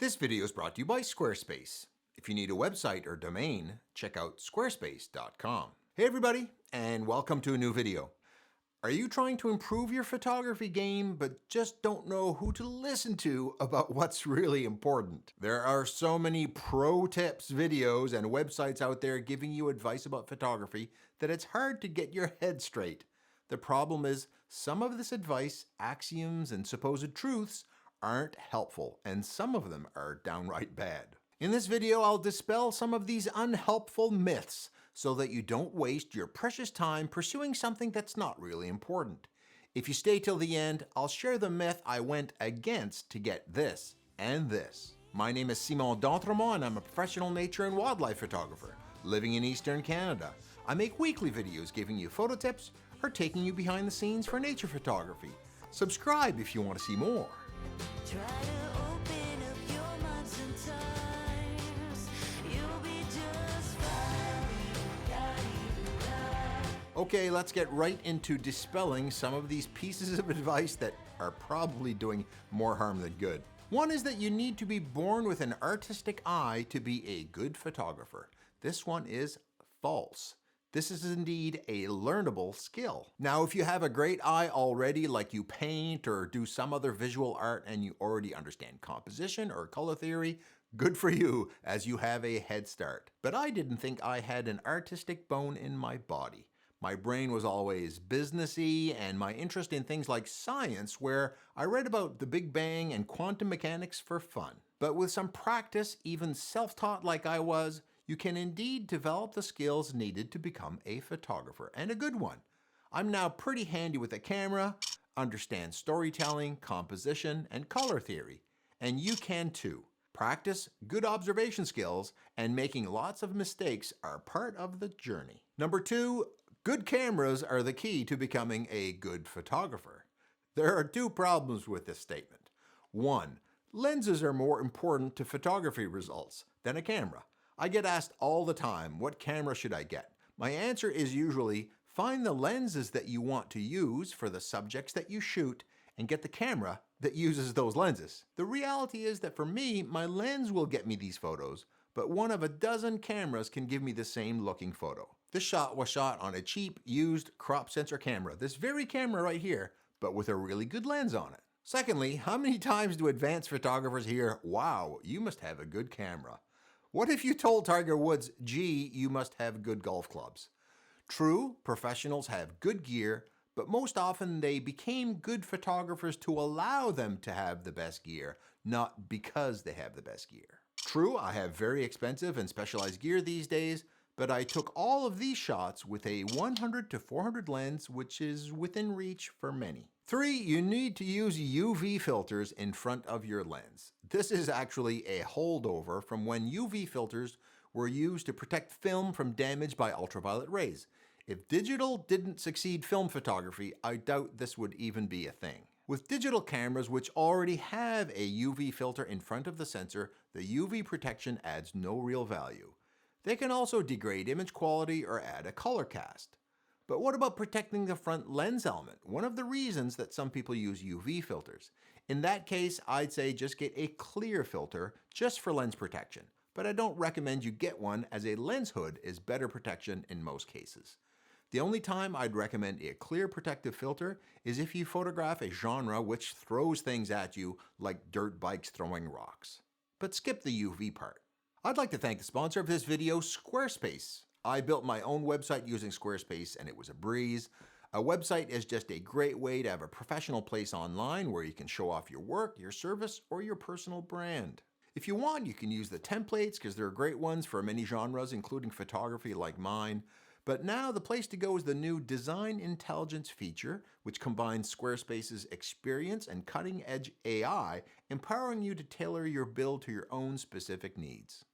This video is brought to you by Squarespace. If you need a website or domain, check out squarespace.com. Hey everybody, and welcome to a new video. Are you trying to improve your photography game, but just don't know who to listen to about what's really important? There are so many pro tips videos and websites out there giving you advice about photography that it's hard to get your head straight. The problem is, some of this advice, axioms, and supposed truths aren't helpful, and some of them are downright bad. In this video, I'll dispel some of these unhelpful myths so that you don't waste your precious time pursuing something that's not really important. If you stay till the end, I'll share the myth I went against to get this and this. My name is Simon D'Entremont, and I'm a professional nature and wildlife photographer living in Eastern Canada. I make weekly videos giving you photo tips or taking you behind the scenes for nature photography. Subscribe if you want to see more. Try to open up your mind sometimes. You'll be just fine. Okay, let's get right into dispelling some of these pieces of advice that are probably doing more harm than good. One is that you need to be born with an artistic eye to be a good photographer. This one is false. This is indeed a learnable skill. Now, if you have a great eye already, like you paint or do some other visual art and you already understand composition or color theory, good for you, as you have a head start. But I didn't think I had an artistic bone in my body. My brain was always businessy, and my interest in things like science, where I read about the Big Bang and quantum mechanics for fun. But with some practice, even self-taught like I was, you can indeed develop the skills needed to become a photographer, and a good one. I'm now pretty handy with a camera, understand storytelling, composition, and color theory. And you can too. Practice, good observation skills, and making lots of mistakes are part of the journey. Number 2, good cameras are the key to becoming a good photographer. There are 2 problems with this statement. 1, lenses are more important to photography results than a camera. I get asked all the time, what camera should I get? My answer is usually, find the lenses that you want to use for the subjects that you shoot and get the camera that uses those lenses. The reality is that for me, my lens will get me these photos, but one of a dozen cameras can give me the same looking photo. This shot was shot on a cheap, used crop sensor camera, this very camera right here, but with a really good lens on it. Secondly, how many times do advanced photographers hear, wow, you must have a good camera? What if you told Tiger Woods, gee, you must have good golf clubs? True, professionals have good gear, but most often they became good photographers to allow them to have the best gear, not because they have the best gear. True, I have very expensive and specialized gear these days, but I took all of these shots with a 100 to 400 lens, which is within reach for many. 3, you need to use UV filters in front of your lens. This is actually a holdover from when UV filters were used to protect film from damage by ultraviolet rays. If digital didn't succeed film photography, I doubt this would even be a thing. With digital cameras which already have a UV filter in front of the sensor, the UV protection adds no real value. They can also degrade image quality or add a color cast. But what about protecting the front lens element? One of the reasons that some people use UV filters. In that case, I'd say just get a clear filter just for lens protection. But I don't recommend you get one, as a lens hood is better protection in most cases. The only time I'd recommend a clear protective filter is if you photograph a genre which throws things at you like dirt bikes throwing rocks. But skip the UV part. I'd like to thank the sponsor of this video, Squarespace. I built my own website using Squarespace and it was a breeze. A website is just a great way to have a professional place online where you can show off your work, your service, or your personal brand. If you want, you can use the templates because they're great ones for many genres, including photography like mine. But now the place to go is the new Design Intelligence feature, which combines Squarespace's experience and cutting-edge AI, empowering you to tailor your build to your own specific needs.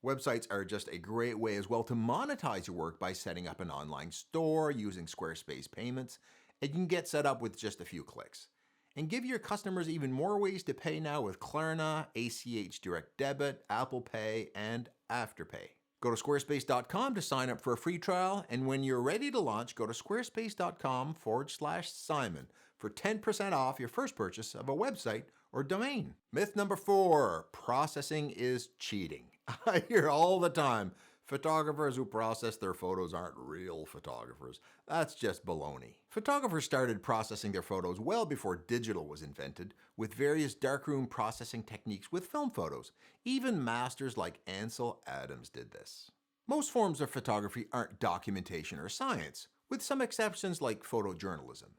Websites are just a great way as well to monetize your work by setting up an online store using Squarespace payments, and you can get set up with just a few clicks. And give your customers even more ways to pay now with Klarna, ACH Direct Debit, Apple Pay, and Afterpay. Go to squarespace.com to sign up for a free trial, and when you're ready to launch, go to squarespace.com/Simon for 10% off your first purchase of a website or domain. Myth number 4, processing is cheating. I hear all the time, photographers who process their photos aren't real photographers. That's just baloney. Photographers started processing their photos well before digital was invented, with various darkroom processing techniques with film photos. Even masters like Ansel Adams did this. Most forms of photography aren't documentation or science, with some exceptions like photojournalism.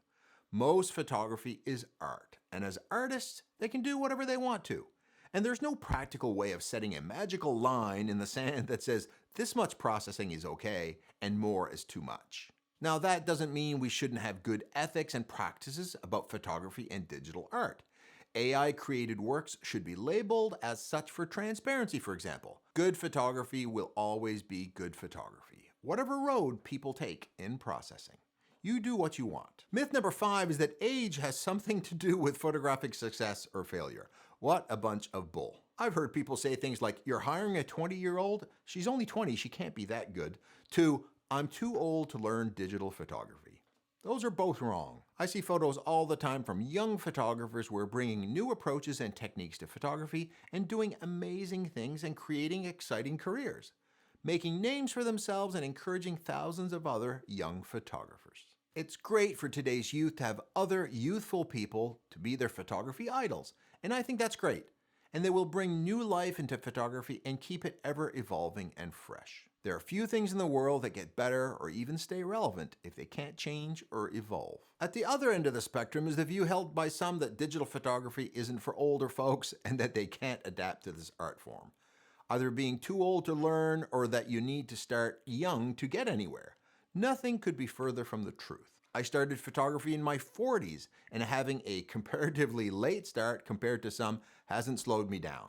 Most photography is art, and as artists, they can do whatever they want to. And there's no practical way of setting a magical line in the sand that says this much processing is okay and more is too much. Now, that doesn't mean we shouldn't have good ethics and practices about photography and digital art. AI-created works should be labeled as such for transparency, for example. Good photography will always be good photography, whatever road people take in processing. You do what you want. Myth number 5 is that age has something to do with photographic success or failure. What a bunch of bull. I've heard people say things like, you're hiring a 20-year-old? She's only 20, she can't be that good. To, I'm too old to learn digital photography. Those are both wrong. I see photos all the time from young photographers who are bringing new approaches and techniques to photography and doing amazing things and creating exciting careers, making names for themselves and encouraging thousands of other young photographers. It's great for today's youth to have other youthful people to be their photography idols, and I think that's great. And they will bring new life into photography and keep it ever evolving and fresh. There are few things in the world that get better or even stay relevant if they can't change or evolve. At the other end of the spectrum is the view held by some that digital photography isn't for older folks and that they can't adapt to this art form, either being too old to learn or that you need to start young to get anywhere. Nothing could be further from the truth. I started photography in my 40s, and having a comparatively late start compared to some hasn't slowed me down.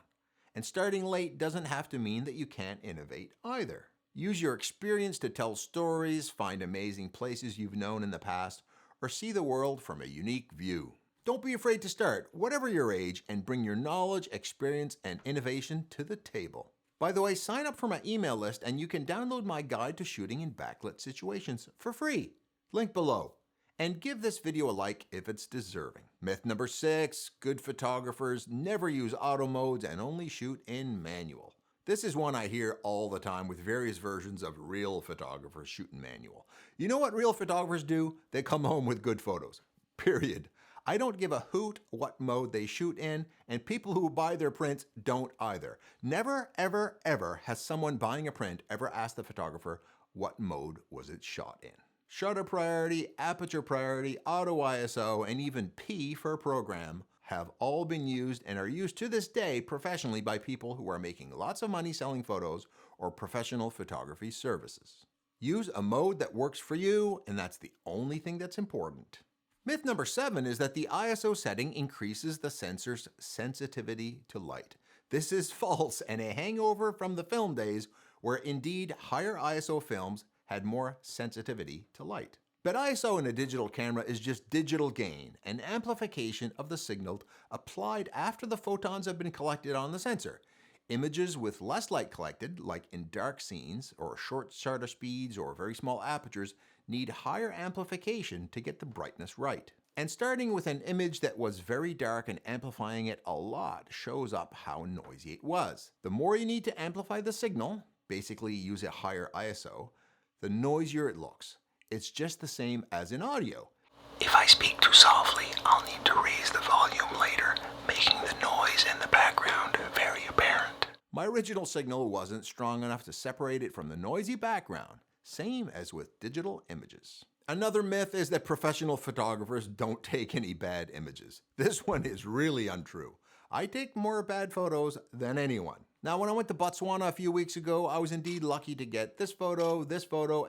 And starting late doesn't have to mean that you can't innovate either. Use your experience to tell stories, find amazing places you've known in the past, or see the world from a unique view. Don't be afraid to start, whatever your age, and bring your knowledge, experience, and innovation to the table. By the way, sign up for my email list and you can download my guide to shooting in backlit situations for free. Link below. And give this video a like if it's deserving. Myth number 6, good photographers never use auto modes and only shoot in manual. This is one I hear all the time with various versions of real photographers shooting manual. You know what real photographers do? They come home with good photos. Period. I don't give a hoot what mode they shoot in, and people who buy their prints don't either. Never, ever, ever has someone buying a print ever asked the photographer what mode was it shot in. Shutter priority, aperture priority, auto ISO, and even P for program have all been used and are used to this day professionally by people who are making lots of money selling photos or professional photography services. Use a mode that works for you, and that's the only thing that's important. Myth number 7 is that the ISO setting increases the sensor's sensitivity to light. This is false and a hangover from the film days where indeed higher ISO films had more sensitivity to light. But ISO in a digital camera is just digital gain, an amplification of the signal applied after the photons have been collected on the sensor. Images with less light collected, like in dark scenes or short shutter speeds or very small apertures, need higher amplification to get the brightness right. And starting with an image that was very dark and amplifying it a lot shows up how noisy it was. The more you need to amplify the signal, basically use a higher ISO, the noisier it looks. It's just the same as in audio. If I speak too softly, I'll need to raise the volume later, making the noise in the background very apparent. My original signal wasn't strong enough to separate it from the noisy background, same as with digital images. Another myth is that professional photographers don't take any bad images. This one is really untrue. I take more bad photos than anyone. Now, when I went to Botswana a few weeks ago, I was indeed lucky to get this photo,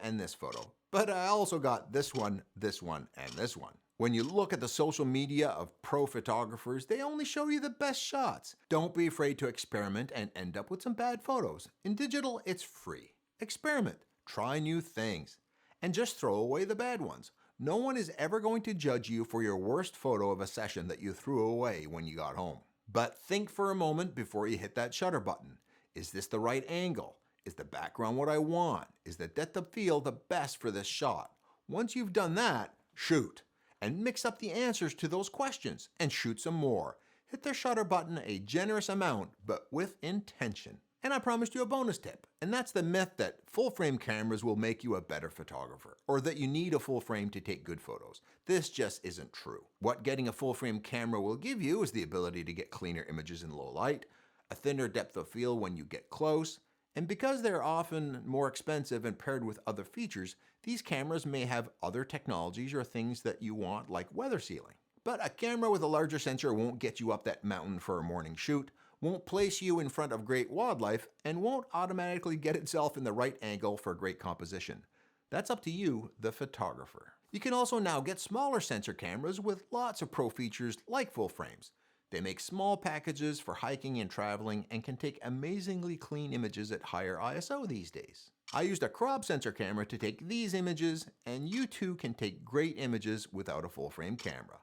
and this photo. But I also got this one, and this one. When you look at the social media of pro photographers, they only show you the best shots. Don't be afraid to experiment and end up with some bad photos. In digital, it's free. Experiment, try new things, and just throw away the bad ones. No one is ever going to judge you for your worst photo of a session that you threw away when you got home. But think for a moment before you hit that shutter button. Is this the right angle? Is the background what I want? Is the depth of field the best for this shot? Once you've done that, shoot. And mix up the answers to those questions and shoot some more. Hit the shutter button a generous amount, but with intention. And I promised you a bonus tip, and that's the myth that full-frame cameras will make you a better photographer, or that you need a full frame to take good photos. This just isn't true. What getting a full-frame camera will give you is the ability to get cleaner images in low light, a thinner depth of field when you get close, and because they're often more expensive and paired with other features, these cameras may have other technologies or things that you want, like weather sealing. But a camera with a larger sensor won't get you up that mountain for a morning shoot, won't place you in front of great wildlife, and won't automatically get itself in the right angle for great composition. That's up to you, the photographer. You can also now get smaller sensor cameras with lots of pro features like full frames. They make small packages for hiking and traveling and can take amazingly clean images at higher ISO these days. I used a crop sensor camera to take these images, and you too can take great images without a full frame camera.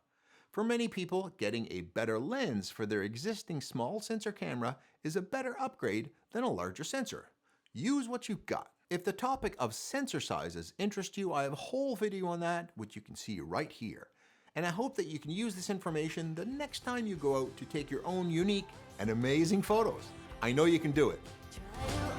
For many people, getting a better lens for their existing small sensor camera is a better upgrade than a larger sensor. Use what you've got. If the topic of sensor sizes interests you, I have a whole video on that, which you can see right here. And I hope that you can use this information the next time you go out to take your own unique and amazing photos. I know you can do it. Try to